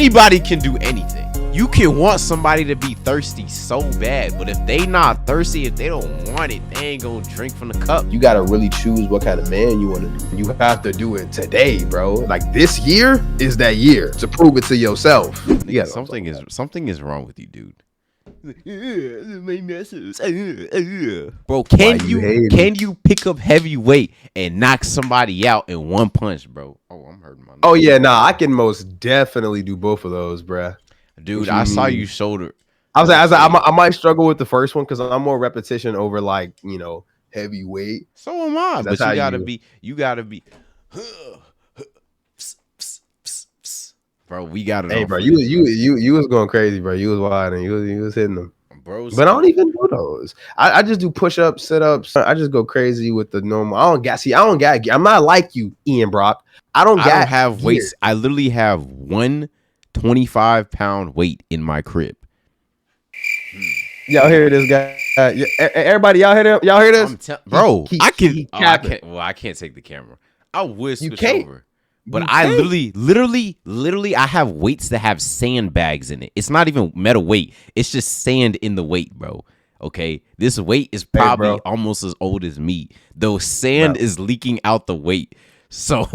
anybody can do anything. You can want somebody to be thirsty so bad, but if they not thirsty, if they don't want it, they ain't gonna drink from the cup. You gotta really choose what kind of man you want to do. You have to do it today, bro. Like this year is that year to prove it to yourself. Yeah, something is wrong with you, dude. Bro, can you pick up heavyweight and knock somebody out in one punch, bro? Oh, I'm hurting my. Oh yeah, nah, I can most definitely do both of those, bruh. Dude, I saw you shoulder. I was like, I might struggle with the first one because I'm more repetition over like heavyweight. So am I, but you gotta be. Bro, we got it. Hey, bro, you was going crazy, bro. You was wild and you was hitting them. Bro, but I don't even do those. I just do push-ups, sit-ups. I just go crazy with the normal. I'm not like you, Ian Brock. I don't have weights. I literally have one 25-pound weight in my crib. Y'all hear this guy? Everybody, y'all hear this? Bro, I can't take the camera. I would switch over. But I literally, I have weights that have sandbags in it. It's not even metal weight. It's just sand in the weight, bro. Okay? This weight is probably almost as old as me. Though sand is leaking out the weight. So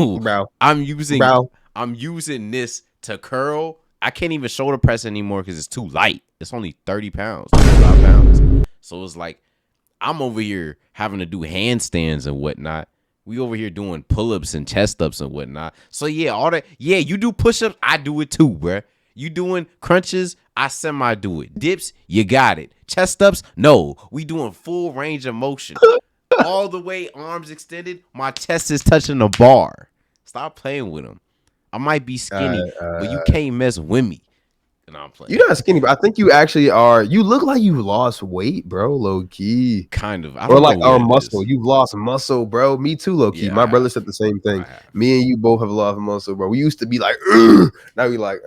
I'm using this to curl. I can't even shoulder press anymore because it's too light. It's only 30 pounds, 25 pounds. So it's like I'm over here having to do handstands and whatnot. We over here doing pull-ups and chest ups and whatnot. So yeah, all that. Yeah, you do push-ups. I do it too, bruh. You doing crunches? I semi-do it. Dips? You got it. Chest ups? No. We doing full range of motion. All the way, arms extended. My chest is touching the bar. Stop playing with them. I might be skinny, but you can't mess with me. And I'm playing. You're not skinny, but I think you actually are. You look like you lost weight, bro. Low key, kind of. Or like muscle. You've lost muscle, bro. Me too, low key. My brother said the same thing. Me and you both have lost muscle, bro. We used to be like, ugh. Now we like,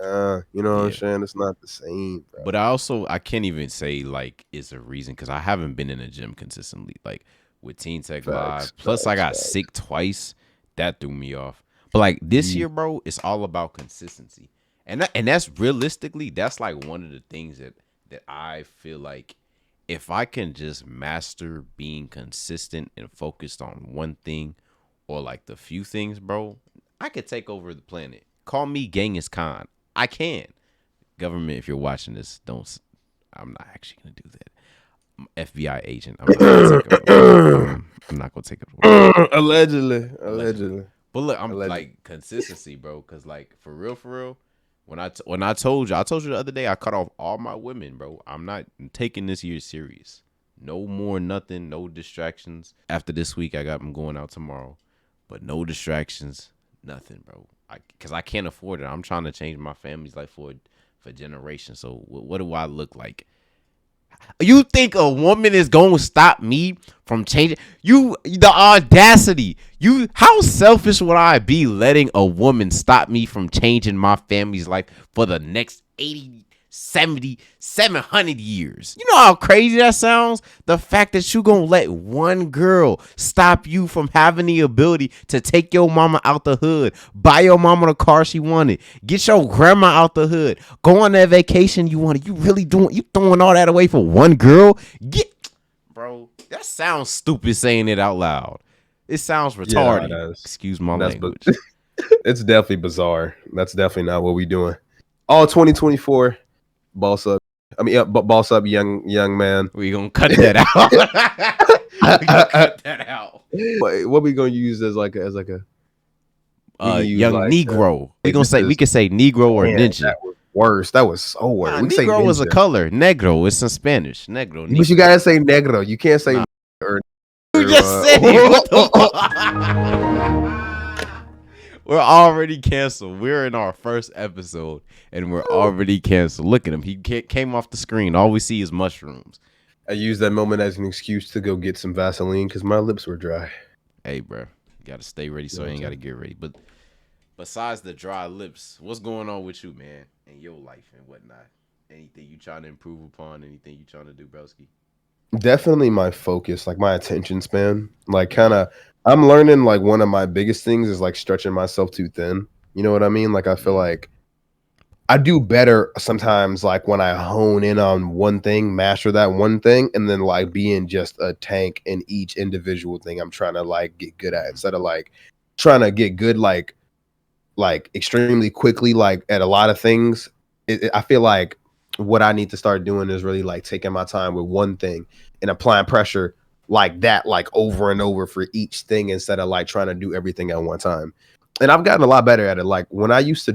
you know what I'm saying? It's not the same, bro. But I can't even say like it's a reason because I haven't been in a gym consistently, like with Teen Tech Live. Plus, I got sick twice. That threw me off. But like this year, bro, it's all about consistency. And that's realistically, that's like one of the things that I feel like if I can just master being consistent and focused on one thing or like the few things, bro, I could take over the planet. Call me Genghis Khan. I can. Government, if you're watching this, I'm not actually going to do that. FBI agent. I'm not going to take it. Allegedly. But look, I'm like consistency, bro. Because like for real, when I told you the other day, I cut off all my women, bro. I'm not taking this year serious. No more nothing, no distractions. After this week, I'm going out tomorrow, but no distractions, nothing, bro. Because I can't afford it. I'm trying to change my family's life for generations. So what do I look like? You think a woman is going to stop me from changing? The audacity. How selfish would I be letting a woman stop me from changing my family's life for the next 80, 70, 700 years? You know how crazy that sounds? The fact that you going to let one girl stop you from having the ability to take your mama out the hood, buy your mama the car she wanted, get your grandma out the hood, go on that vacation you wanted. You throwing all that away for one girl? Bro, that sounds stupid saying it out loud. It sounds retarded. Yeah, excuse my language. It's definitely bizarre. That's definitely not what we doing. All 2024, boss up. Boss up, young man. We gonna cut that out. We gonna cut that out. What we gonna use as like a young like, Negro? We can say Negro or ninja. That was worse. That was so worse. Negro was a color. Negro is in Spanish. Negro. But you gotta say negro. You can't say or. You just said We're already canceled. We're in our first episode and we're already canceled. Look at him. He came off the screen. All we see is mushrooms. I used that moment as an excuse to go get some Vaseline because my lips were dry. Hey, bro. You got to stay ready so I ain't got to get ready. But besides the dry lips, what's going on with you, man, in your life and whatnot? Anything you trying to improve upon? Anything you trying to do, broski? Definitely my focus, like my attention span. Like kind of, I'm learning like one of my biggest things is like stretching myself too thin. You know what I mean? Like I feel like I do better sometimes, like, when I hone in on one thing, master that one thing, and then, like, being just a tank in each individual thing I'm trying to, like, get good at, instead of, like, trying to get good, like extremely quickly, like, at a lot of things. I feel like what I need to start doing is really, like, taking my time with one thing and applying pressure like that, like, over and over for each thing, instead of, like, trying to do everything at one time. And I've gotten a lot better at it. Like, when I used to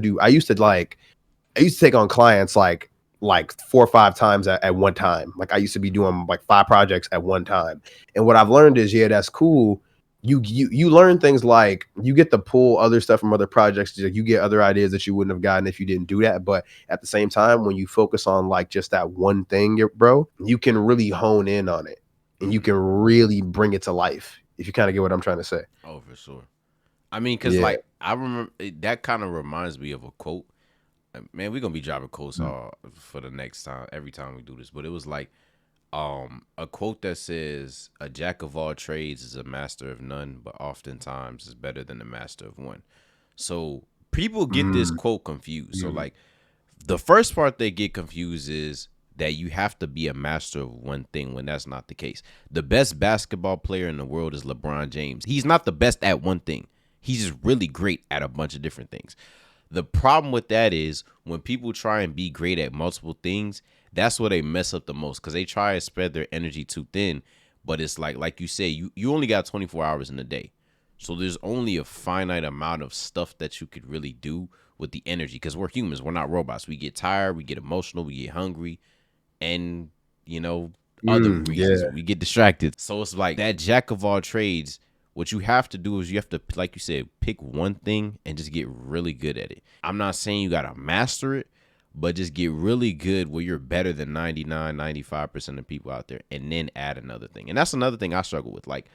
take on clients like 4 or 5 times at one time. Like, I used to be doing like 5 projects at one time. And what I've learned is, yeah, that's cool. You learn things, like you get to pull other stuff from other projects. You get other ideas that you wouldn't have gotten if you didn't do that. But at the same time, when you focus on like just that one thing, bro, you can really hone in on it, and you can really bring it to life. If you kind of get what I'm trying to say. Oh, for sure. I mean, cause Yeah. like I remember that kind of reminds me of a quote. Man, we're gonna be dropping quotes for the next time, every time we do this. But it was like a quote that says, "A jack of all trades is a master of none, but oftentimes is better than a master of one." So people get this Mm, quote confused. So mm, like the first part they get confused is that you have to be a master of one thing when that's not the case. The best basketball player in the world is LeBron James. He's not the best at one thing. He's just really great at a bunch of different things. The problem with that is when people try and be great at multiple things, that's where they mess up the most, because they try to spread their energy too thin. But it's like you say, you only got 24 hours in a day. So there's only a finite amount of stuff that you could really do with the energy, because we're humans. We're not robots. We get tired, we get emotional, we get hungry, and, you know, other reasons. yeah. We get distracted. So it's like that jack of all trades. What you have to do is you have to, like you said, pick one thing and just get really good at it. I'm not saying you got to master it, but just get really good where you're better than 99, 95% of people out there, and then add another thing. And that's another thing I struggle with. Like,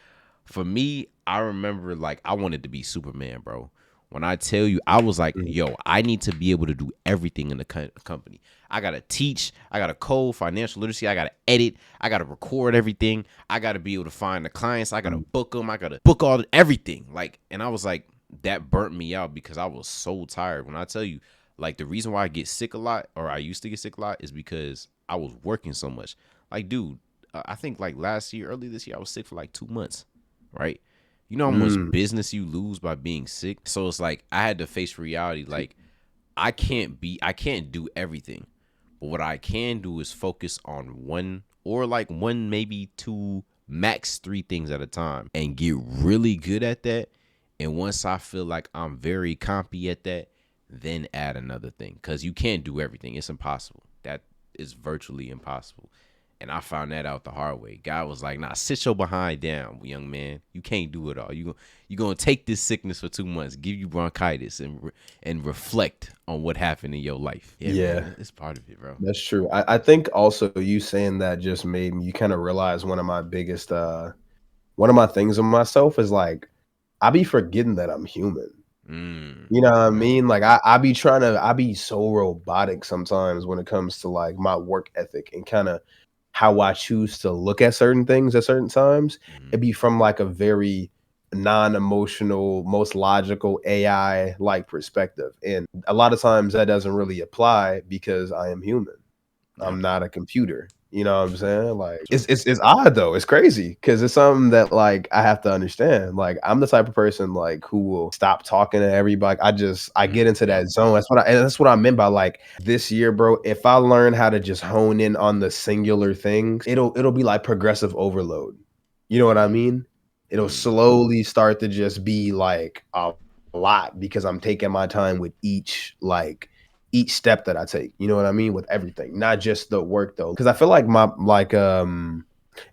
for me, I remember, like, I wanted to be Superman, bro. When I tell you, I was like, Mm, yo, I need to be able to do everything in the company. I got to teach. I got to code, financial literacy. I got to edit. I got to record everything. I got to be able to find the clients. I got to mm, book them. I got to book everything. Like, and I was like, that burnt me out because I was so tired. When I tell you, like, the reason why I get sick a lot, or I used to get sick a lot, is because I was working so much. Like, dude, I think like last year, early this year, I was sick for like 2 months, right? You know how much mm. business you lose by being sick? So it's like I had to face reality. Like, I can't do everything. But what I can do is focus on one, or like one, maybe two, max three things at a time, and get really good at that. And once I feel like I'm very compy at that, then add another thing. Cause you can't do everything. It's impossible. That is virtually impossible. And I found that out the hard way. God was like, "Nah, sit your behind down, young man. You can't do it all. You gonna take this sickness for 2 months, give you bronchitis, and reflect on what happened in your life." Yeah, Yeah. man, it's part of it, bro. That's true. I think also you saying that just made me kind of realize one of my things of myself is like I be forgetting that I'm human. You know what I Right. mean? Like I be so robotic sometimes when it comes to like my work ethic and kind of how I choose to look at certain things at certain times. Mm-hmm. It'd be from like a very non-emotional, most logical AI like perspective. And a lot of times that doesn't really apply because I am human. I'm Yep. not a computer. You know what I'm saying? Like So. it's odd though. It's crazy because it's something that like I have to understand. Like I'm the type of person like who will stop talking to everybody. I get into Yep. that zone. That's what I meant by like this year, bro. If I learn how to just hone in on the singular things, it'll be like progressive overload. You know what I mean? It'll Mm-hmm. slowly start to just be like a lot because I'm taking my time with each step that I take. You know what I mean? With everything, not just the work though. Because I feel like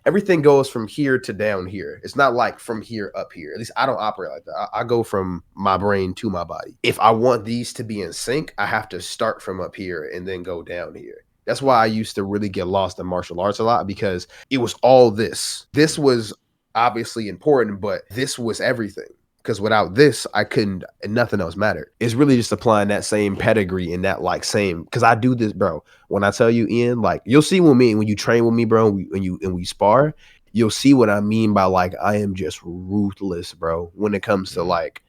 everything goes from here to down here. It's not like from here up here. At least I don't operate like that. I go from my brain to my body. If I want these to be in sync, I have to start from up here and then go down here. That's why I used to really get lost in martial arts a lot because it was all this. This Mm-hmm. was obviously important, but this was everything because without this, I couldn't, and nothing else mattered. It's really just applying that same pedigree and that like same, because I do this, bro. When I tell you, Ian, like you'll see when you train with me, bro, when we spar, you'll see what I mean by like I am just ruthless, bro, when it comes to Mm-hmm. like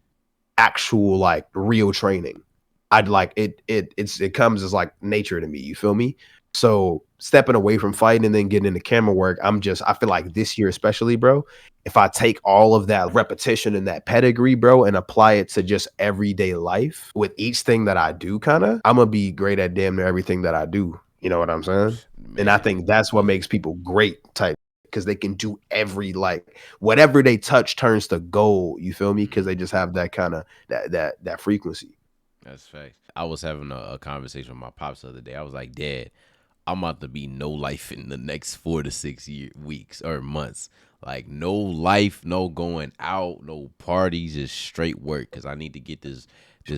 actual like real training. I'd like it comes as like nature to me. You feel me? So stepping away from fighting and then getting into camera work, I feel like this year especially, bro, if I take all of that repetition and that pedigree, bro, and apply it to just everyday life with each thing that I do, kind of, I'm gonna be great at damn near everything that I do. You know what I'm saying? And I Man, think that's what makes people great type because they can do like whatever they touch turns to gold. You feel me? Because they just have that kind of that frequency. that's facts. I was having a conversation with my pops the other day. I was like, Dad, I'm about to be no life in the next 4 to 6 weeks or months. Like no life, no going out, no parties, just straight work. Cause I need to get this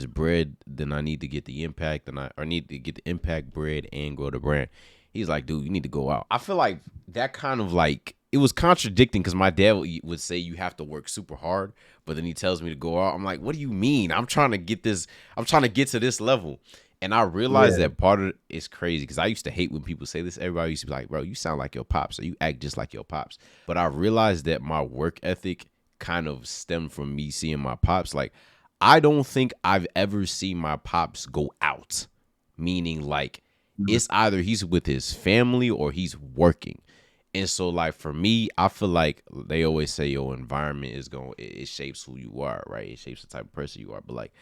bread, then I need to get the impact, and I need to get the impact bread and grow the brand. He's like, dude, you need to go out. I feel like that kind of like it was contradicting because my dad would say you have to work super hard, but then he tells me to go out. I'm like, what do you mean? I'm trying to get this. I'm trying to get to this level. And I realized Yeah. that part of it is crazy because I used to hate when people say this. Everybody used to be like, bro, you sound like your pops or you act just like your pops. But I realized that my work ethic kind of stemmed from me seeing my pops. Like, I don't think I've ever seen my pops go out, meaning like Mhm. it's either he's with his family or he's working. And so, like for me, I feel like they always say your environment is going, it shapes who you are, right? It shapes the type of person you are. But like,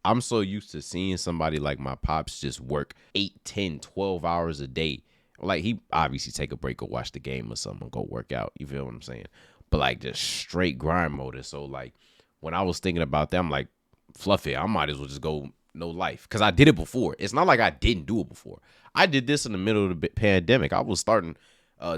I'm so used to seeing somebody like my pops just work 8, 10, 12 hours a day. Like he obviously take a break or watch the game or something, go work out. You feel what I'm saying? But like just straight grind mode. And so like when I was thinking about that, I'm like, fluffy, I might as well just go no life. Cause I did it before. It's not like I didn't do it before. I did this in the middle of the pandemic. I was starting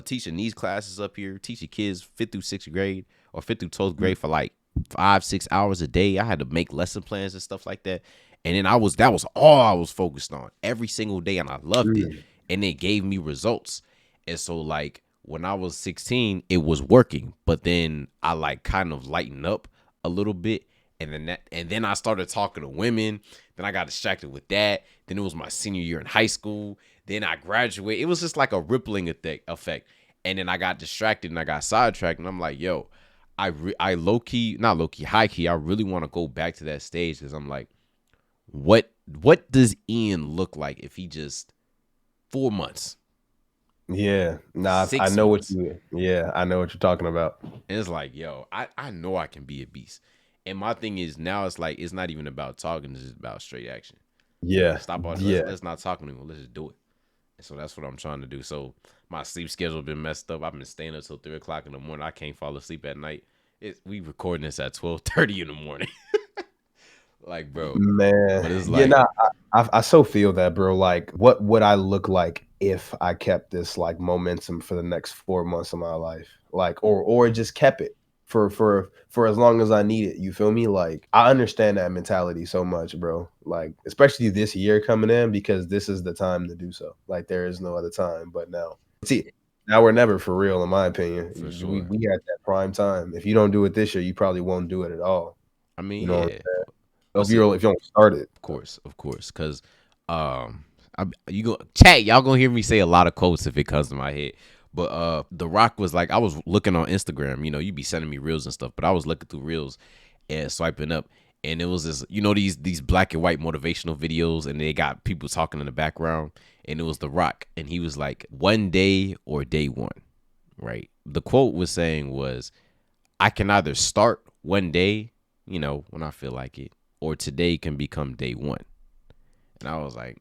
teaching these classes up here, teaching kids 5th through 6th grade or 5th through 12th grade for like 5, 6 hours a day. I had to make lesson plans and stuff like that. And then that was all I was focused on every single day. And I loved it. Mm. And it gave me results. And so like when I was 16, it was working. But then I like kind of lightened up a little bit. And then I started talking to women. Then I got distracted with that. Then it was my senior year in high school. Then I graduated. It was just like a rippling effect. And then I got distracted and I got sidetracked. And I'm like, yo, I low key, not low key, high key. I really want to go back to that stage because I'm like, what does Ian look like if he just 4 months, Yeah. Nah, I six know what months? you yeah, I know what you're talking about. And it's like, yo, I know I can be a beast. And my thing is now it's like it's not even about talking, it's just about straight action. Yeah. Stop all Yeah. let's not talk anymore. Let's just do it. And so that's what I'm trying to do. So my sleep schedule been messed up. I've been staying up till 3 o'clock in the morning. I can't fall asleep at night. We recording this at 12:30 in the morning. Like, bro. But Man. it's Yeah, like, nah, I so feel that, bro. Like, what would I look like if I kept this like momentum for the next 4 months of my life? Like, or just kept it for as long as I need it. You feel me? Like, I understand that mentality so much, bro. Like, especially this year coming in because this is the time to do so. Like, there is no other time but now. See, now or never for real, in my opinion. for We sure. we at that prime time. If you don't do it this year, you probably won't do it at all. I mean, You know, yeah. But see, if you don't start it. of course, because you go chat. Y'all gonna hear me say a lot of quotes if it comes to my head. But The Rock was like, I was looking on Instagram. You know, you be sending me reels and stuff, but I was looking through reels and swiping up, and it was this, you know, these black and white motivational videos, and they got people talking in the background, and it was The Rock, and he was like, one day or day one, right? The quote was saying was, I can either start one day, you know, when I feel like it, or today can become day one. And I was like,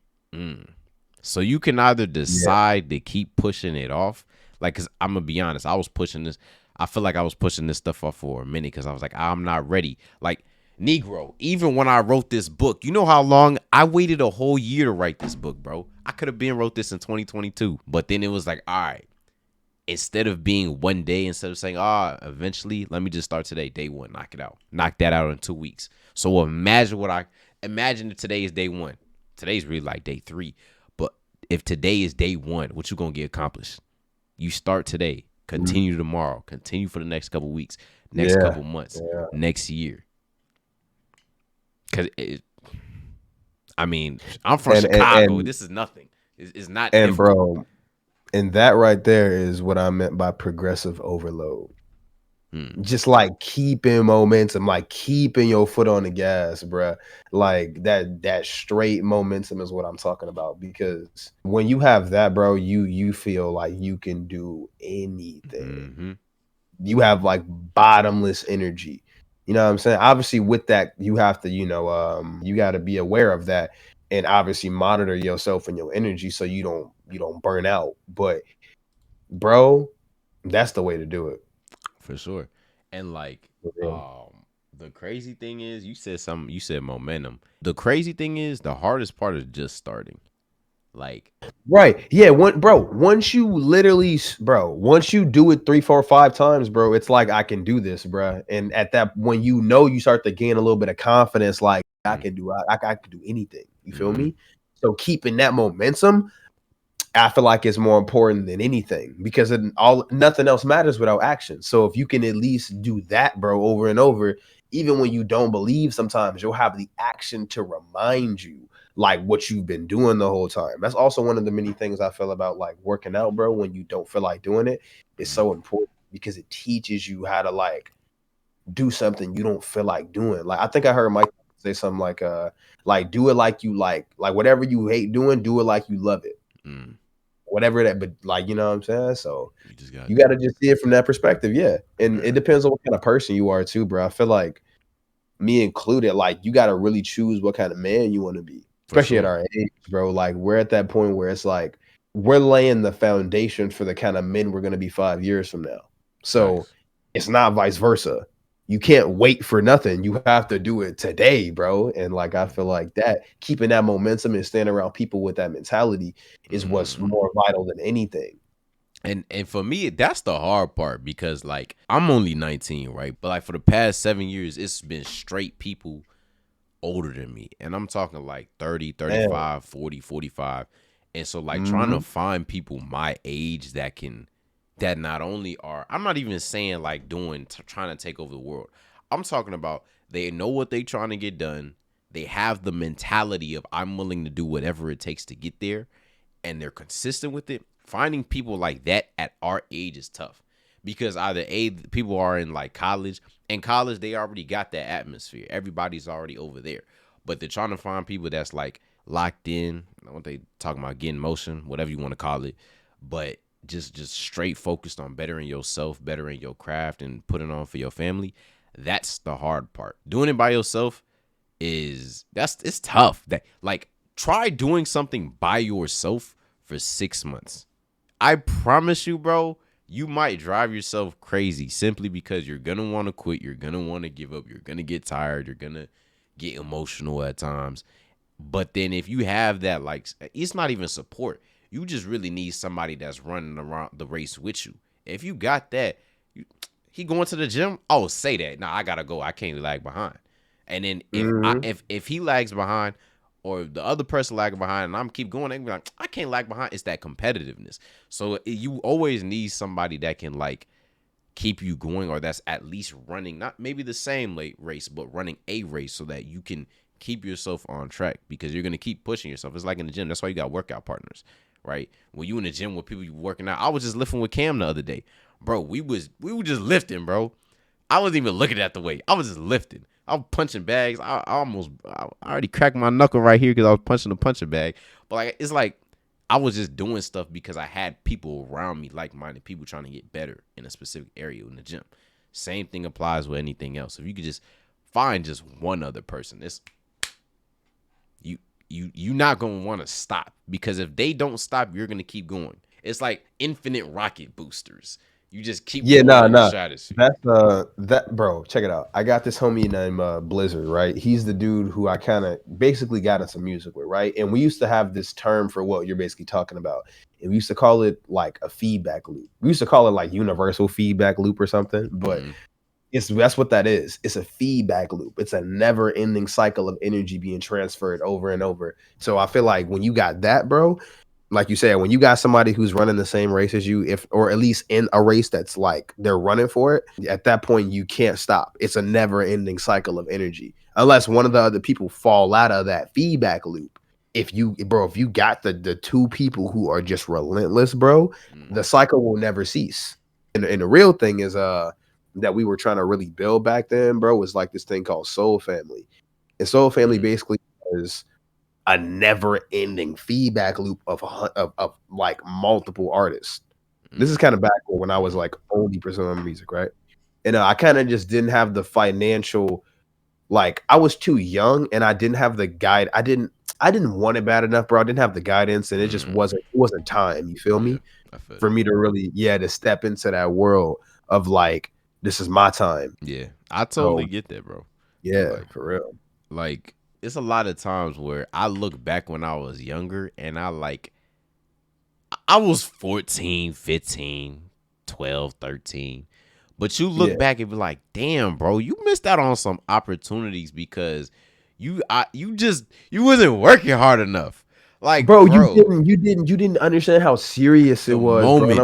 so you can either Yeah. decide to keep pushing it off. Like, cause I'm gonna be honest, I was pushing this. I feel like I was pushing this stuff off for a minute because I was like, I'm not ready. Like, Negro, even when I wrote this book, you know how long I waited a whole year to write this book, bro. I could have been wrote this in 2022, but then it was like, all right, instead of being one day, instead of saying, eventually, let me just start today, day one, knock it out, knock that out in 2 weeks. So imagine if today is day one. Today's really like day three. But if today is day one, what you gonna get accomplished? You start today, Mhm. continue tomorrow, continue for the next couple weeks, next Yeah. couple months, Yeah. next year. Cause I mean, I'm from And and Chicago. and This is nothing. It's not and difficult. bro, and that right there is what I meant by progressive overload. Mm. Just like keeping momentum, like keeping your foot on the gas, bruh. Like that straight momentum is what I'm talking about. Because when you have that, bro, you feel like you can do anything. Mm-hmm. You have like bottomless energy. You know what I'm saying? Obviously, with that, you have to, you got to be aware of that, and obviously monitor yourself and your energy so you don't burn out. But, bro, that's the way to do it. For sure. And like, For real. the crazy thing is, you said something. You said momentum. The crazy thing is, the hardest part is just starting. Like, Right. Yeah. Once you literally, bro, once you do it 3, 4, 5 times, bro, it's like I can do this, bro. And at that, when you start to gain a little bit of confidence, like I mm, can do, I can do anything. You feel mm-hmm, me? So keeping that momentum, I feel like it's more important than anything because nothing else matters without action. So if you can at least do that, bro, over and over, even when you don't believe, sometimes you'll have the action to remind you like what you've been doing the whole time. That's also one of the many things I feel about like working out, bro. When you don't feel like doing it, it's mm, so important because it teaches you how to do something you don't feel like doing. Like I think I heard Mike say something like do it like you like whatever you hate doing, do it like you love it, mm. whatever that, but like, you know what I'm saying? So You just gotta you do got to it. just see it from that perspective. Yeah. And it Yeah, depends on what kind of person you are too, bro. I feel like me included, like you got to really choose what kind of man you want to be, for especially at sure. our age, bro. Like we're at that point where it's like we're laying the foundation for the kind of men we're going to be 5 years from now. So Facts. it's not vice versa. You can't wait for nothing. You have to do it today, bro. And like I feel like that keeping that momentum and staying around people with that mentality is what's Mm. more vital than anything. And for me, that's the hard part because like I'm only 19, right? But like for the past 7 years, it's been straight people older than me. And I'm talking like 30, Man. 35, 40, 45. And so like trying to Mhm. find people my age that not only are, I'm not even saying like trying to take over the world. I'm talking about they know what they trying to get done. They have the mentality of I'm willing to do whatever it takes to get there, and they're consistent with it. Finding people like that at our age is tough because either people are in like college. In college, they already got that atmosphere. Everybody's already over there, but they're trying to find people that's like locked in. What they talking about, getting motion, whatever you want to call it, but just straight focused on bettering yourself, bettering your craft, and putting on for your family. That's the hard part. Doing it by yourself it's tough. That like try doing something by yourself for 6 months. I promise you, bro, you might drive yourself crazy simply because you're gonna want to quit, you're gonna want to give up, you're gonna get tired, you're gonna get emotional at times. But then if you have that, like it's not even support. You just really need somebody that's running around the race with you. If you got that, he going to the gym. Oh, say that. Nah, I gotta go. I can't lag behind. And then Mhm. if he lags behind, or the other person lagging behind, and I'm keep going, they be like, I can't lag behind. It's that competitiveness. So you always need somebody that can like keep you going, or that's at least running, not maybe the same late race, but running a race so that you can keep yourself on track because you're gonna keep pushing yourself. It's like in the gym. That's why you got workout partners, right? When you in the gym with people you working out. I was just lifting with Cam the other day, bro. We were just lifting, bro. I wasn't even looking at the weight. I was just lifting. I was punching bags. I already cracked my knuckle right here because I was punching the punching bag. But like it's like I was just doing stuff because I had people around me, like-minded people trying to get better in a specific area in the gym. Same thing applies with anything else. If you could just find just one other person, it's you you not gonna want to stop because if they don't stop, you're gonna keep going. It's like infinite rocket boosters. You just keep Yeah, going nah, in the nah. stratosphere. That's that bro, check it out. I got this homie named Blizzard, right? He's the dude who I kind of basically got into music with, right? And we used to have this term for what you're basically talking about. And we used to call it like a feedback loop. We used to call it like universal feedback loop or something, but Mm-hmm. that's what that is. It's a feedback loop. It's a never-ending cycle of energy being transferred over and over. So I feel like when you got that, bro, like you said, when you got somebody who's running the same race as you, if or at least in a race that's like they're running for it, at that point you can't stop. It's a never-ending cycle of energy. Unless one of the other people fall out of that feedback loop. If you got the two people who are just relentless, bro, the Mm-hmm. cycle will never cease. And the real thing is that we were trying to really build back then, bro, was like this thing called Soul Family. And Soul Family basically was a never-ending feedback loop of like multiple artists. This is kind of back when I was like only pursuing music, right? And I kind of just didn't have the financial, like I was too young and I didn't have the guide. I didn't want it bad enough, bro. I didn't have the guidance, and it just wasn't time. You feel me? For me to really, to step into that world of like, this is my time. Yeah, I totally get that, bro. Yeah, for real. Like, it's a lot of times where I look back when I was younger and I was 14, 15, 12, 13. But you look back and be like, damn, bro, you missed out on some opportunities because you wasn't working hard enough. Like, bro, you didn't understand how serious it was, bro. And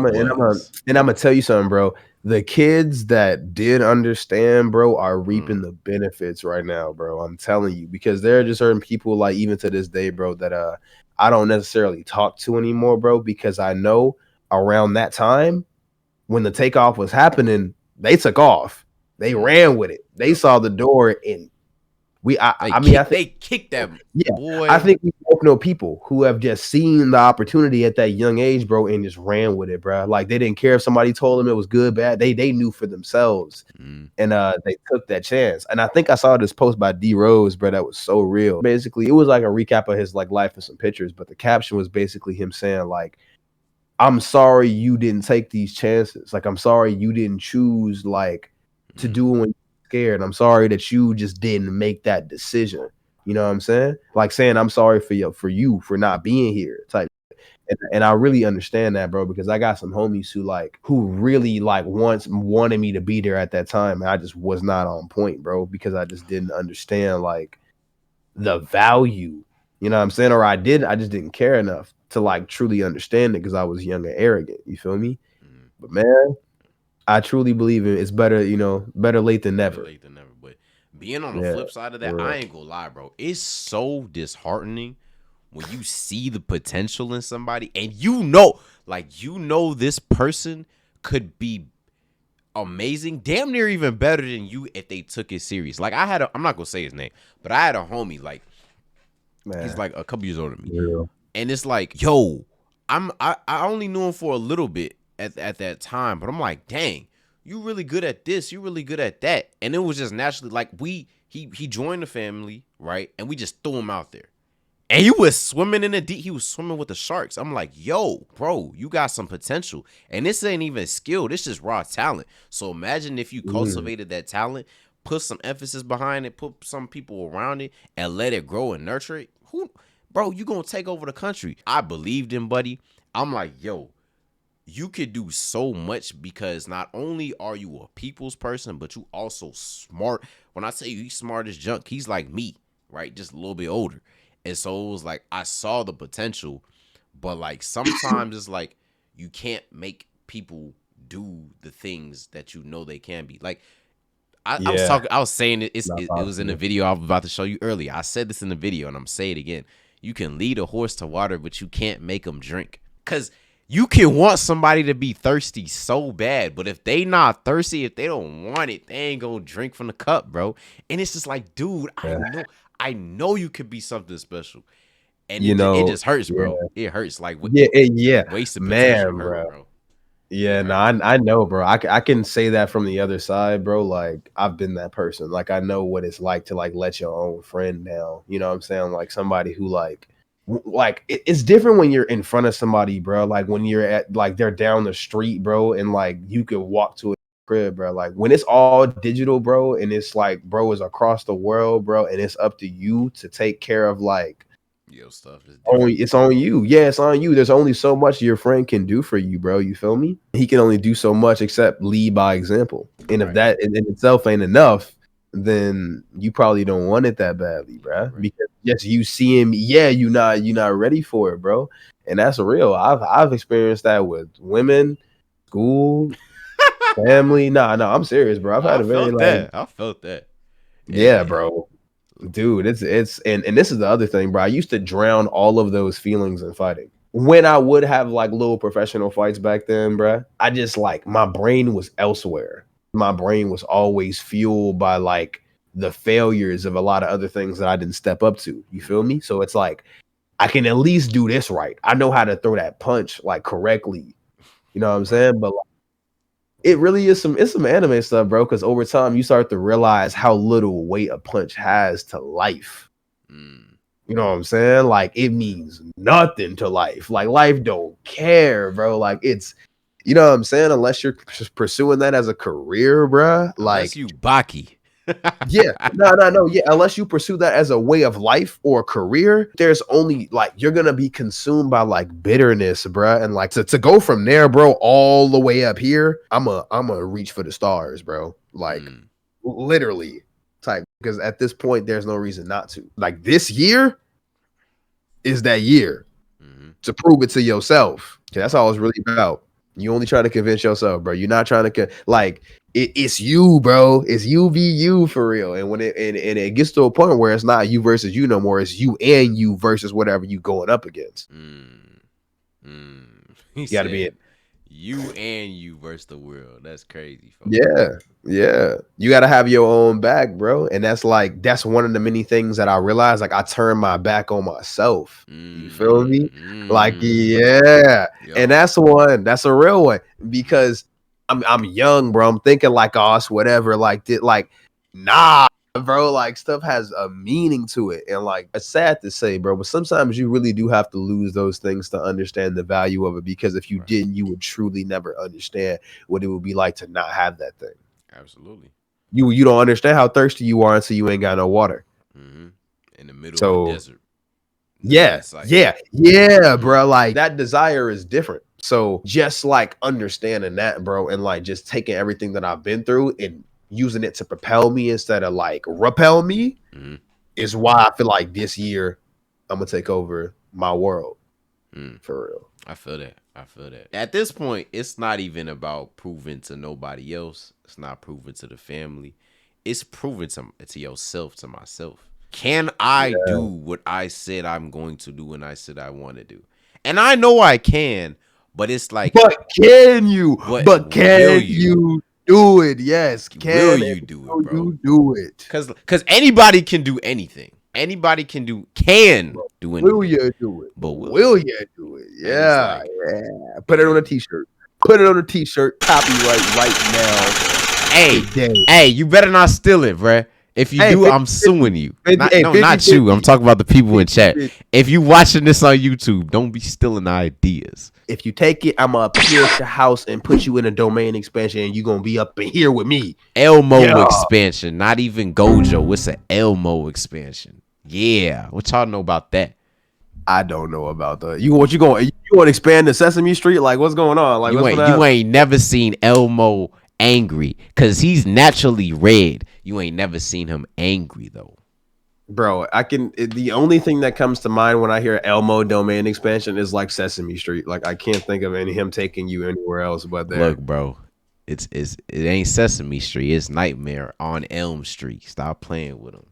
I'm gonna tell you something, bro. The kids that did understand, bro, are reaping the benefits right now, bro. I'm telling you, because there are just certain people, like even to this day, bro, that I don't necessarily talk to anymore, bro, because I know around that time when the takeoff was happening, they took off. They ran with it. They saw the door, and I think they kicked that boy. I think we both know people who have just seen the opportunity at that young age, bro, and just ran with it, bro. Like they didn't care if somebody told them it was good, bad. They knew for themselves, and they took that chance. And I think I saw this post by D Rose, bro, that was so real. Basically, it was like a recap of his like life and some pictures, but the caption was basically him saying like, "I'm sorry you didn't take these chances. Like I'm sorry you didn't choose like to do when you're scared. I'm sorry that you just didn't make that decision." You know what I'm saying? Like saying, "I'm sorry for you for not being here," type. And I really understand that, bro, because I got some homies who really like wanted me to be there at that time, and I just was not on point, bro, because I just didn't understand like the value. You know what I'm saying? Or I just didn't care enough to like truly understand it because I was young and arrogant. You feel me? But man, I truly believe it's better, better late than never. But being on the flip side of that, I ain't gonna lie, bro. It's so disheartening when you see the potential in somebody and this person could be amazing, damn near even better than you if they took it serious. Like I'm not gonna say his name, but I had a homie, like, he's like a couple years older than me. And it's like, yo, I only knew him for a little bit at that time, but I'm like, dang, you really good at this, you really good at that. And it was just naturally like he joined the family, right? And we just threw him out there. And he was swimming in the deep. He was swimming with the sharks. I'm like, yo, bro, you got some potential. And this ain't even skill. This is raw talent. So imagine if you cultivated that talent, put some emphasis behind it, put some people around it, and let it grow and nurture it. Bro, you gonna take over the country. I believed in Buddy. I'm like, yo, you could do so much because not only are you a people's person, but you also smart. When I say he's smart as junk, he's like me, right? Just a little bit older. And so it was like I saw the potential, but like sometimes it's like you can't make people do the things that you know they can be. Like I was saying it was in the video I was about to show you earlier. I said this in the video and I'm saying it again. You can lead a horse to water, but you can't make them drink. Cause you can want somebody to be thirsty so bad, but if they not thirsty, if they don't want it, they ain't gonna drink from the cup, bro. And it's just like, dude, I know you could be something special, and it just hurts, bro. It hurts, like wasted potential, bro. Yeah, no, I know, bro. I can say that from the other side, bro. Like I've been that person. Like I know what it's like to like let your own friend down. You know what I'm saying? Like somebody who like it's different when you're in front of somebody, bro. Like when you're at like they're down the street, bro, and like you could walk to a crib, bro. Like when it's all digital, bro, and it's like, bro, is across the world, bro, and it's up to you to take care of like stuff. It's on you. Yeah, it's on you. There's only so much your friend can do for you, bro. You feel me? He can only do so much except lead by example. And if that in itself ain't enough, then you probably don't want it that badly, bro. Because yes, you see him, you're not ready for it, bro. And that's real. I've experienced that with women, school, family. No, I'm serious, bro. I've had a very I felt that. Yeah, bro. Dude, it's and this is the other thing, bro. I used to drown all of those feelings in fighting. When I would have like little professional fights back then, bro, I just like my brain was elsewhere. my brain was always fueled by like the failures of a lot of other things that I didn't step up to. You feel me? So it's like I can at least do this right. I know how to throw that punch like correctly. You know what I'm saying? But like, it really is some anime stuff, bro. Because over time you start to realize how little weight a punch has to life. You know what I'm saying? Like it means nothing to life. Like life don't care, bro. Like it's, you know what I'm saying? Unless you're pursuing that as a career, bro. Unless Like you Baki. yeah, no. Yeah, unless you pursue that as a way of life or a career, there's only like you're gonna be consumed by like bitterness, bro. And like to go from there, bro, all the way up here, I'm a reach for the stars, bro. Like literally type because at this point there's no reason not to. Like this year is that year to prove it to yourself. That's all it's really about. You only trying to convince yourself, bro. You're not trying to like it's you, bro. It's you be you for real. And when it gets to a point where it's not you versus you no more, it's you and you versus whatever you going up against. You gotta be it. You and you versus the world. That's crazy, folks. Yeah. You gotta have your own back, bro. And that's one of the many things that I realized. Like I turned my back on myself. You feel me? Like, yeah. Yo. And that's a real one. Because I'm young, bro. I'm thinking like, oh, it's whatever. Like, nah, bro. Like stuff has a meaning to it. And like it's sad to say, bro, but sometimes you really do have to lose those things to understand the value of it. Because if you didn't, you would truly never understand what it would be like to not have that thing. Absolutely. You don't understand how thirsty you are until you ain't got no water. In the middle of the desert. Yeah, bro. Like that desire is different. So just like understanding that, bro, and like just taking everything that I've been through and using it to propel me instead of like repel me is why I feel like this year I'm gonna take over my world. For real. I feel that. At this point, it's not even about proving to nobody else. It's not proving to the family. It's proving to yourself, to myself. Can I do what I said I'm going to do and I said I want to do? And I know I can, but it's like, but can you? But can you do it? Yes. Will you do it, bro? You do it. Because anybody can do anything. Anybody can do anything. Will you do it? But will you do it? Yeah, yeah. Put it on a t-shirt. Copyright right now. Hey, you better not steal it, bruh. If you do, I'm suing you. Not you. I'm talking about the people in chat. If you watching this on YouTube, don't be stealing ideas. If you take it, I'm going to appear at your house and put you in a domain expansion and you're going to be up in here with me. Elmo expansion, not even Gojo. It's an Elmo expansion. Yeah. What y'all know about that? I don't know about that. You want to expand the Sesame Street? Like, what's going on? Like, you ain't never seen Elmo angry because he's naturally red. You ain't never seen him angry though, bro. The only thing that comes to mind when I hear Elmo domain expansion is like Sesame Street. Like I can't think of him taking you anywhere else but there. Look, bro, it ain't Sesame Street. It's Nightmare on Elm Street. Stop playing with him.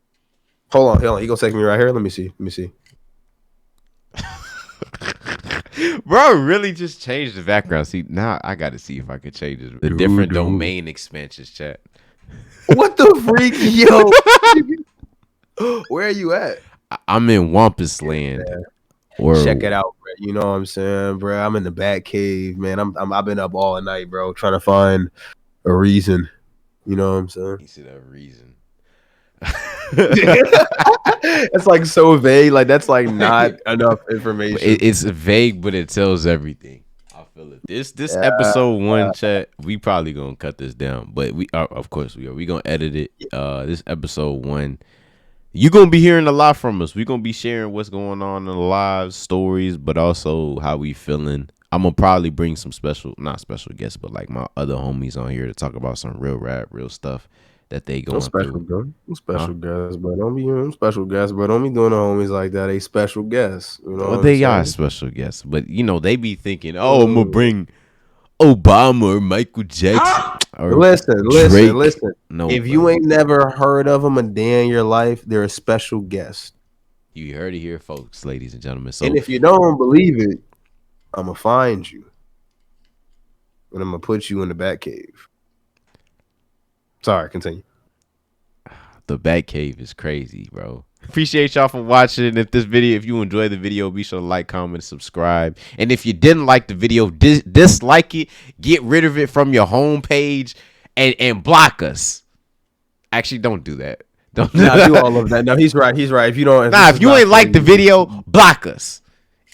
Hold on. He gonna take me right here. Let me see. Bro, really just changed the background. See, now I got to see if I can change it. The different domain expansions, chat. What the freak, yo? Where are you at? I'm in Wampus Land. Check it out, bro. You know what I'm saying, bro? I'm in the Bat Cave, man. I've been up all night, bro, trying to find a reason. You know what I'm saying? You see that reason? It's like so vague. Like that's like not enough information. It's vague, but it tells everything. I feel it. This episode 1, chat. We probably gonna cut this down, but we are, of course we are. We gonna edit it. This episode 1. You're gonna be hearing a lot from us. We're gonna be sharing what's going on in the live stories, but also how we feeling. I'm gonna probably bring some not special guests, but like my other homies on here to talk about some real rap, real stuff that they going through. Special guests, but don't be doing the homies like that. They special guests. You know well, they are special guests, but you know they be thinking, oh, I'm gonna bring Obama or Michael Jackson. Or listen. No, if you ain't never heard of them a day in your life, they're a special guest. You heard it here, folks, ladies and gentlemen. So, and if you don't believe it, I'm gonna find you, and I'm gonna put you in the Bat Cave. Sorry, continue. The Batcave is crazy, bro. Appreciate y'all for watching. If you enjoyed the video, be sure to like, comment, subscribe. And if you didn't like the video, dislike it, get rid of it from your homepage, and block us. Actually, don't do that. Don't do all of that. No, he's right. He's right. If you don't, if you ain't like the video, block us.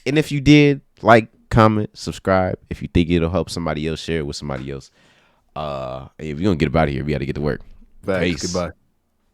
And if you did, like, comment, subscribe. If you think it'll help somebody else, share it with somebody else. If you're gonna get up out of here, we got to get to work. Thanks. Goodbye.